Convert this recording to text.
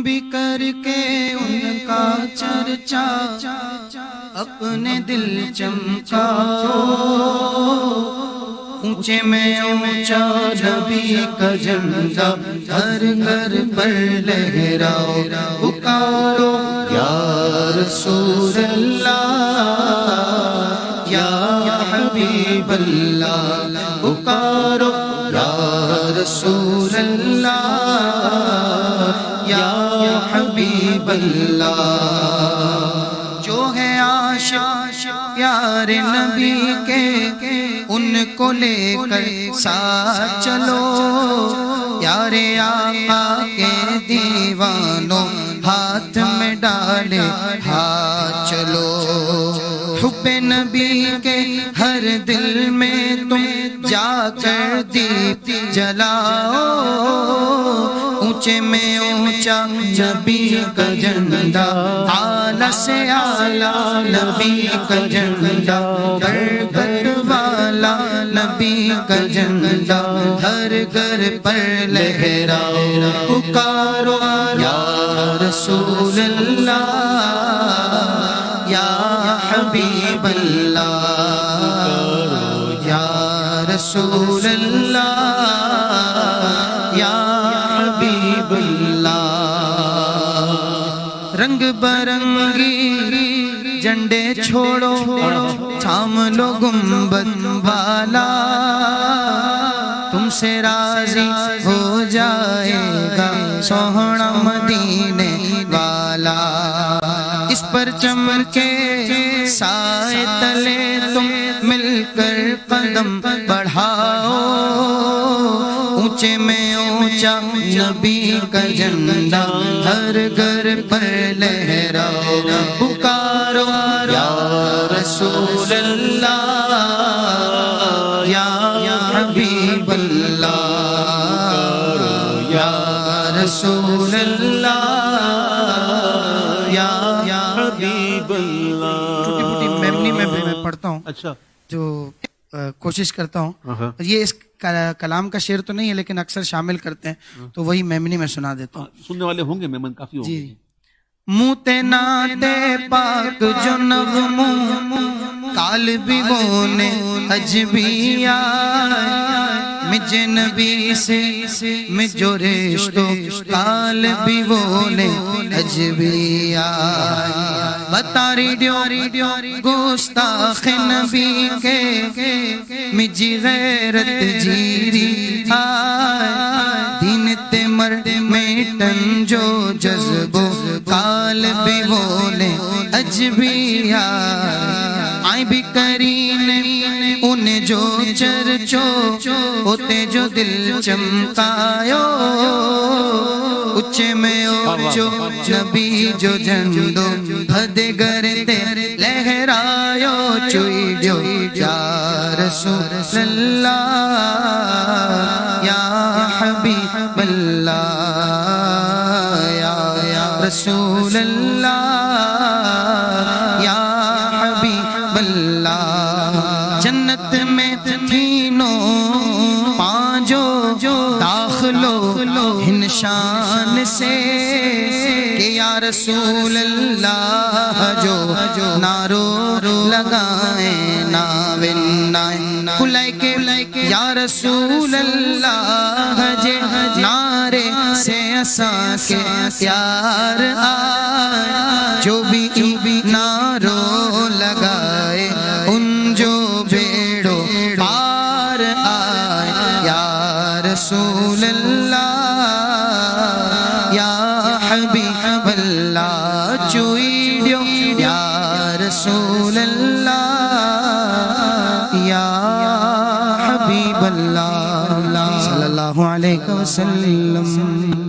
بھی کر کے ان کا چرچا اپنے دل چمکاؤ، اونچے میں اونچا نبی کا جھنڈا ہر گھر پر لہراؤ، پکارو یا رسول اللہ یا حبیب اللہ، پکارو یا رسول اللہ یا حبیب اللہ۔ جو ہے عاشق پیارے نبی کے ان کو لے کر ساتھ چلو، پیارے آقا کے دیوانوں ہاتھ میں ڈالے ہاتھ چلو، حب نبی کے ہر دل میں تم جا کر دیپ جلاؤ، اونچے میں اونچا نبی کا جھنڈا، اعلیٰ سے اعلیٰ نبی کا جھنڈا، گھر والا نبی کا جھنڈا ہر گھر پر لہراؤ، پکارو یا رسول اللہ یا حبیب اللہ یا رسول اللہ یا حبیب اللہ۔ رنگ برنگی جھنڈے چھوڑو، تھام لو گنبد والا، تم سے راضی ہو جائے گا سوہنا مدینے والا، اس پر چمن کے سائے تلے تم مل کر قدم بڑھاؤ، اونچے میں اونچا نبی کا جھنڈا ہر گھر پر لہراؤ، پکارو یا رسول اللہ یا حبیب اللہ یا رسول اللہ یا حبیب اللہ۔ چھوٹی موٹی میمنی میں پڑھتا ہوں، اچھا، جو کوشش کرتا ہوں، یہ اس کلام کا شعر تو نہیں ہے لیکن اکثر شامل کرتے ہیں تو وہی میمنی میں سنا دیتا ہوں۔ سننے والے ہوں گے میمن کافی ہوں گے۔ جی، موتے ناتے پاک جو نغموں کال بھی بونے اجبیا، مجھے نبی سے مجھو رشتو کال بھی بونے اجبیا، بتا ریڈیو گستاخ نبی کے مجھے غیرت جیری آئے، دین تے مرد میٹن جو جذبو کال بھی بولے اجبیا، آئی بھی کرین انہیں جو چرچو ہوتے جو دل چمکایو، اچھے میں اوچو نبی جو جھنڈو بھدے گرتے لہرایو، چوئیڈیو یا رسول اللہ یا حبیب اللہ یا رسول اللہ یا حبیب اللہ۔ جنت میں تینوں پانچوں داخلو ہنشان سے کہ یا رسول اللہ جو نارو لگائیں ناوین کھلائے کے یا رسول اللہ جے نعرے سے اساں کے پیار آئے، جو بھی نارو لگائے ان جو بیڑو پار آئے، یا رسول اللہ یا حبیب اللہ، چوئیڈیو یا رسول اللہ یا حبیب اللہ صلی اللہ علیہ وسلم۔